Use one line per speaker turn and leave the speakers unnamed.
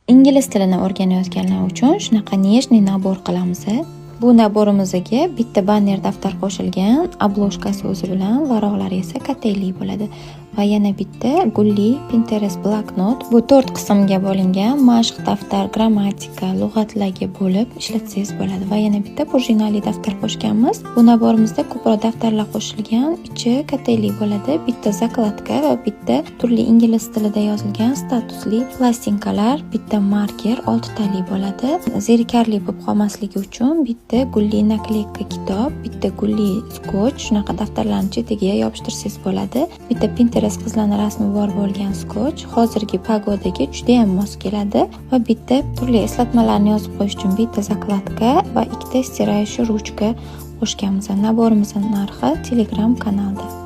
Ingliz tilini o'rganayotganlar uchun shunaqa нежный nabor qilamiz. Bu naborimizga bitta banner daftar qo'shilgan, obloshkasi o'zi bilan, varaqlari esa kattaylik bo'ladi. Va yana bitta gulli Pinterest bloknot. Bu 4 qismga bo'lingan mashq daftar, grammatika, lug'atlarga bo'lib ishlatsangiz bo'ladi. Va yana bitta prujinali daftar qo'shganmiz. Bu naborimizda ko'proq daftarlar qo'shilgan, ichi kattaylik bo'ladi. Bitta zakladka va bitta turli ingliz tilida yozilgan statusli plastinkalar, bitta marker 6 tali bo'ladi. Zerikarli bo'lib qolmasligi uchun bitta gulli nakleyka kitob, bitta gulli skotch, shunaqa daftarlarni chetiga yopishtirsangiz bo'ladi. Bitta Pinterest qizlarning rasmi bor bo'lgan skotch, hozirgi pagodaga juda ham mos keladi va bitta turli eslatmalarni yozib qo'yish uchun bitta zakladka va ikkita stiraющий ruchka qo'shganmiz. Naborimizning narxi Telegram kanalda.